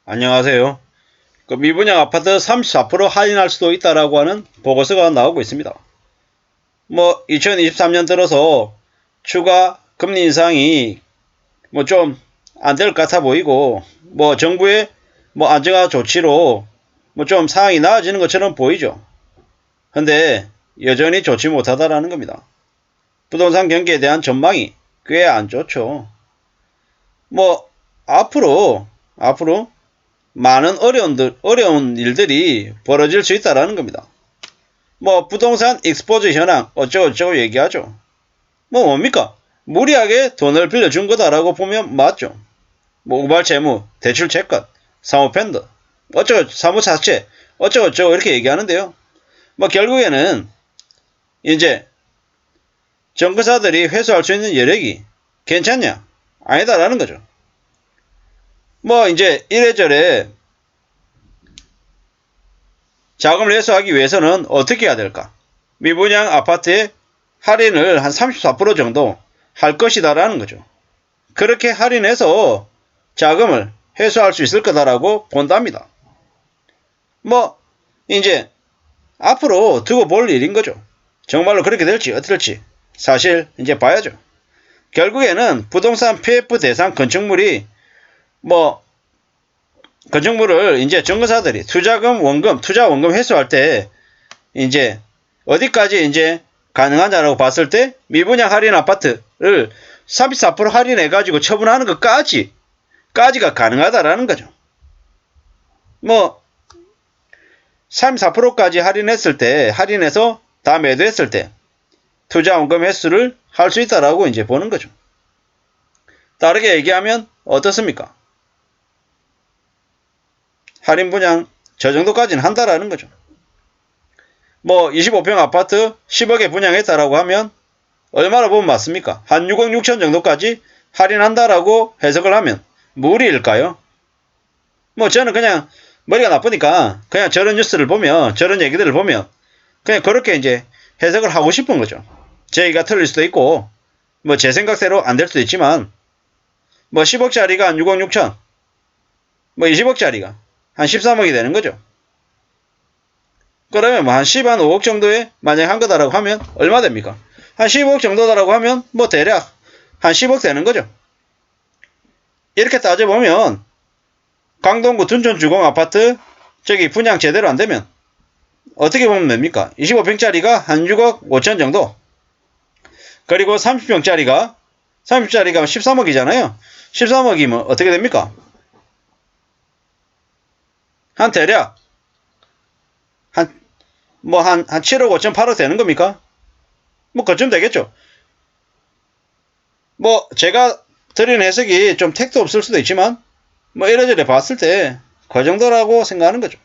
안녕하세요. 미분양 아파트 34% 할인할 수도 있다라고 하는 보고서가 나오고 있습니다. 2023년 들어서 추가 금리 인상이 좀 안 될 것 같아 보이고, 정부의 안정화 조치로 좀 상황이 나아지는 것처럼 보이죠. 근데 여전히 좋지 못하다라는 겁니다. 부동산 경기에 대한 전망이 꽤 안 좋죠. 앞으로 많은 어려운 일들이 벌어질 수 있다라는 겁니다. 부동산 익스포즈 현황 어쩌고저쩌고 얘기하죠. 뭡니까? 무리하게 돈을 빌려준 거다라고 보면 맞죠. 우발 채무, 대출 채권, 사모펀드, 사모자체, 어쩌고저쩌고 이렇게 얘기하는데요. 결국에는 이제 정부사들이 회수할 수 있는 여력이 괜찮냐? 아니다라는 거죠. 이제 이래저래 자금을 회수하기 위해서는 어떻게 해야 될까? 미분양 아파트에 할인을 한 34% 정도 할 것이다라는 거죠. 그렇게 할인해서 자금을 회수할 수 있을 거다라고 본답니다. 이제 앞으로 두고 볼 일인 거죠. 정말로 그렇게 될지 어떻게 될지 사실 이제 봐야죠. 결국에는 부동산 PF 대상 건축물이 건축물을 이제 정거사들이 투자 원금 회수할 때 이제 어디까지 이제 가능하냐라고 봤을 때 미분양 할인 아파트를 34% 할인해가지고 처분하는 것까지가 가능하다라는 거죠. 34%까지 할인해서 다 매도했을 때 투자 원금 회수를 할 수 있다라고 이제 보는 거죠. 다르게 얘기하면 어떻습니까? 할인 분양 저 정도까지는 한다라는 거죠. 25평 아파트 10억에 분양했다라고 하면 얼마나 보면 맞습니까? 한 6억 6천 정도까지 할인한다라고 해석을 하면 무리일까요? 저는 그냥 머리가 나쁘니까 그냥 저런 뉴스를 보면, 저런 얘기들을 보면 그냥 그렇게 이제 해석을 하고 싶은 거죠. 제 얘기가 틀릴 수도 있고 제 생각대로 안 될 수도 있지만 10억짜리가 한 6억 6천 20억짜리가 한 13억이 되는 거죠. 그러면 한 5억 정도에 만약 한 거다라고 하면 얼마 됩니까? 한 15억 정도다라고 하면 대략 한 10억 되는 거죠. 이렇게 따져보면 강동구 둔촌주공 아파트 분양 제대로 안 되면 어떻게 보면 됩니까? 25평짜리가 한 6억 5천 정도, 그리고 30평짜리가 13억이잖아요. 13억이면 어떻게 됩니까? 한 대략 한 7억 5천 8억 되는 겁니까? 그쯤 되겠죠. 제가 드린 해석이 좀 택도 없을 수도 있지만 이래저래 봤을 때 그 정도라고 생각하는 거죠.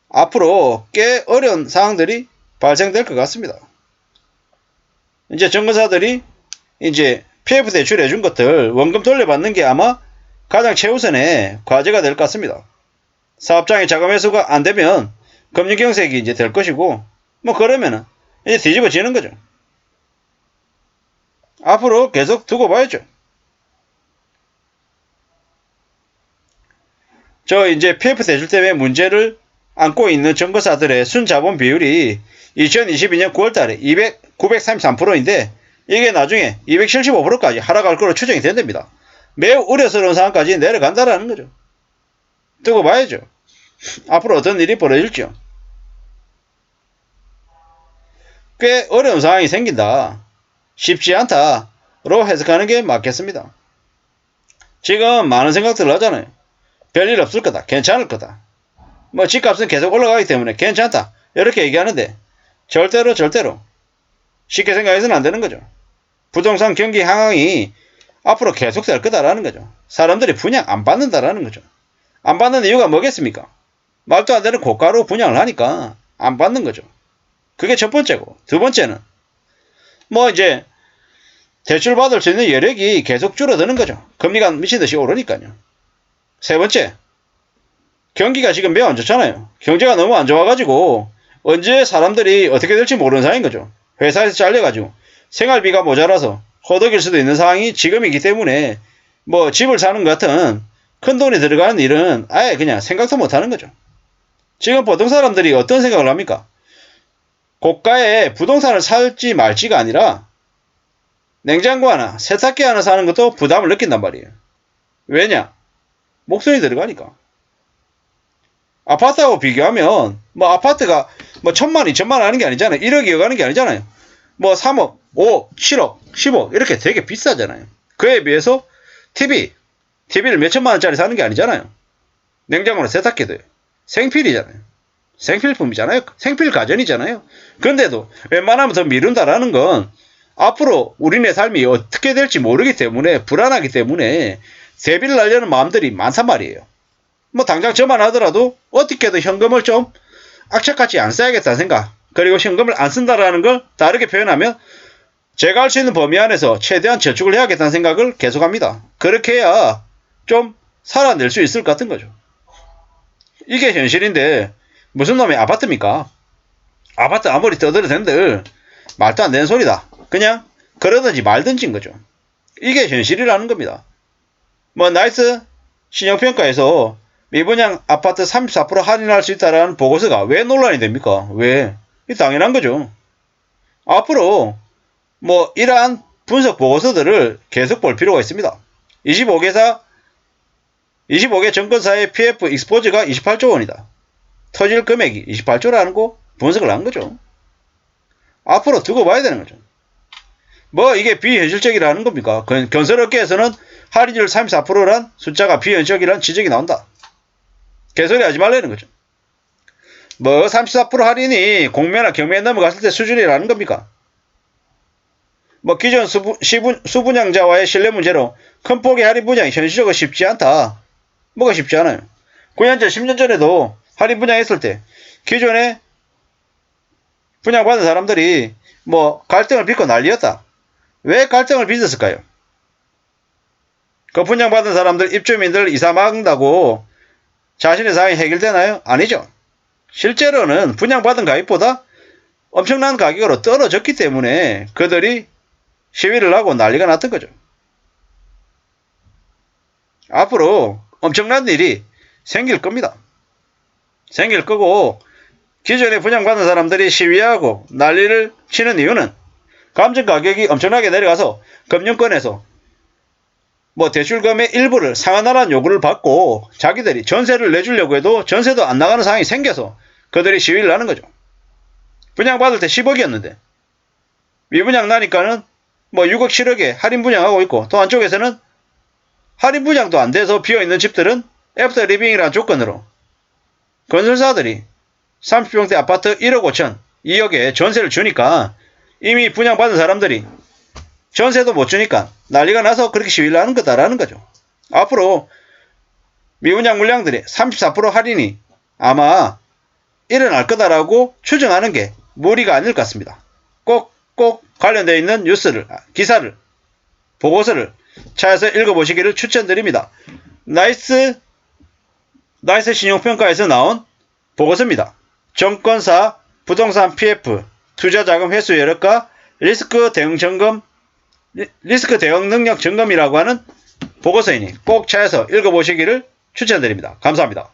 앞으로 꽤 어려운 상황들이 발생될 것 같습니다. 이제 정거사들이 이제 PF 대출 해준 것들 원금 돌려받는 게 아마 가장 최우선의 과제가 될 것 같습니다. 사업장의 자금 회수가 안 되면 금융경색이 이제 될 것이고, 그러면은 이제 뒤집어지는 거죠. 앞으로 계속 두고 봐야죠. 이제 PF 대출 때문에 문제를 안고 있는 정거사들의 순자본 비율이 2022년 9월달에 933%인데 이게 나중에 275%까지 하락할 것으로 추정이 된답니다. 매우 우려스러운 상황까지 내려간다라는 거죠. 두고 봐야죠. 앞으로 어떤 일이 벌어질지요. 꽤 어려운 상황이 생긴다, 쉽지 않다로 해석하는 게 맞겠습니다. 지금 많은 생각들을 하잖아요. 별일 없을 거다, 괜찮을 거다, 집값은 계속 올라가기 때문에 괜찮다 이렇게 얘기하는데 절대로 쉽게 생각해서는 안 되는 거죠. 부동산 경기 상황이 앞으로 계속될 거다라는 거죠. 사람들이 분양 안 받는다라는 거죠. 안 받는 이유가 뭐겠습니까? 말도 안 되는 고가로 분양을 하니까 안 받는 거죠. 그게 첫 번째고, 두 번째는 이제 대출 받을 수 있는 여력이 계속 줄어드는 거죠. 금리가 미친듯이 오르니까요. 세 번째, 경기가 지금 매우 안 좋잖아요. 경제가 너무 안 좋아가지고 언제 사람들이 어떻게 될지 모르는 상황인 거죠. 회사에서 잘려가지고 생활비가 모자라서 허덕일 수도 있는 상황이 지금이기 때문에 뭐 집을 사는 것 같은 큰 돈이 들어가는 일은 아예 그냥 생각도 못하는 거죠. 지금 보통 사람들이 어떤 생각을 합니까? 고가의 부동산을 살지 말지가 아니라 냉장고 하나, 세탁기 하나 사는 것도 부담을 느낀단 말이에요. 왜냐? 목돈이 들어가니까. 아파트하고 비교하면 뭐 아파트가 뭐 1,000만, 2,000만 하는 게 아니잖아요. 1억, 2억 하는 게 아니잖아요. 뭐 3억, 5억, 7억, 10억 이렇게 되게 비싸잖아요. 그에 비해서 TV를 몇천만 원짜리 사는 게 아니잖아요. 냉장고나 세탁기도요. 생필이잖아요. 생필품이잖아요. 생필 가전이잖아요. 그런데도 웬만하면 더 미룬다라는 건 앞으로 우리네 삶이 어떻게 될지 모르기 때문에 불안하기 때문에 대비를 하려는 마음들이 많단 말이에요. 뭐 당장 저만 하더라도 어떻게든 현금을 좀 악착같이 안 써야겠다는 생각, 그리고 현금을 안 쓴다라는 걸 다르게 표현하면 제가 할 수 있는 범위 안에서 최대한 저축을 해야겠다는 생각을 계속합니다. 그렇게 해야 좀 살아낼 수 있을 것 같은 거죠. 이게 현실인데 무슨 놈의 아파트입니까? 아파트 아무리 떠들어댄들 말도 안 되는 소리다. 그냥 그러든지 말든지인 거죠. 이게 현실이라는 겁니다. 뭐 나이스 신용평가에서 미분양 아파트 34% 할인할 수 있다는 보고서가 왜 논란이 됩니까? 왜? 이 당연한 거죠. 앞으로 뭐 이러한 분석 보고서들을 계속 볼 필요가 있습니다. 25개 정권사의 PF 익스포즈가 28조 원이다. 터질 금액이 28조라는 거 분석을 한 거죠. 앞으로 두고 봐야 되는 거죠. 뭐 이게 비현실적이라는 겁니까? 건설업계에서는 할인율 34%란 숫자가 비현실적이라는 지적이 나온다. 개소리 하지 말라는 거죠. 뭐 34% 할인이 공매나 경매에 넘어갔을 때 수준이라는 겁니까? 뭐 기존 수분양자와의 신뢰 문제로 큰 폭의 할인 분양이 현실적으로 쉽지 않다. 뭐가 쉽지 않아요. 9년 전, 10년 전에도 할인 분양했을 때 기존에 분양받은 사람들이 뭐 갈등을 빚고 난리였다. 왜 갈등을 빚었을까요? 그 분양받은 사람들, 입주민들 이사 막는다고 자신의 사항이 해결되나요? 아니죠. 실제로는 분양받은 가격보다 엄청난 가격으로 떨어졌기 때문에 그들이 시위를 하고 난리가 났던 거죠. 앞으로 엄청난 일이 생길 겁니다. 생길 거고 기존에 분양받은 사람들이 시위하고 난리를 치는 이유는 감정 가격이 엄청나게 내려가서 금융권에서 뭐 대출금의 일부를 상환하라는 요구를 받고 자기들이 전세를 내주려고 해도 전세도 안 나가는 상황이 생겨서 그들이 시위를 하는 거죠. 분양받을 때 10억이었는데 미분양 나니까는 뭐 6억 7억에 할인 분양하고 있고 또 한쪽에서는 할인 분양도 안 돼서 비어있는 집들은 애프터 리빙이라는 조건으로 건설사들이 30평대 아파트 1억 5천 2억에 전세를 주니까 이미 분양받은 사람들이 전세도 못 주니까 난리가 나서 그렇게 시위를 하는 거다라는 거죠. 앞으로 미분양 물량들의 34% 할인이 아마 일어날 거다라고 추정하는 게 무리가 아닐 것 같습니다. 꼭 관련되어 있는 뉴스를, 기사를, 보고서를 찾아서 읽어보시기를 추천드립니다. 나이스 신용평가에서 나온 보고서입니다. 정권사 부동산 PF 투자자금 회수 여력과 리스크 대응 능력 점검이라고 하는 보고서이니 꼭 찾아서 읽어보시기를 추천드립니다. 감사합니다.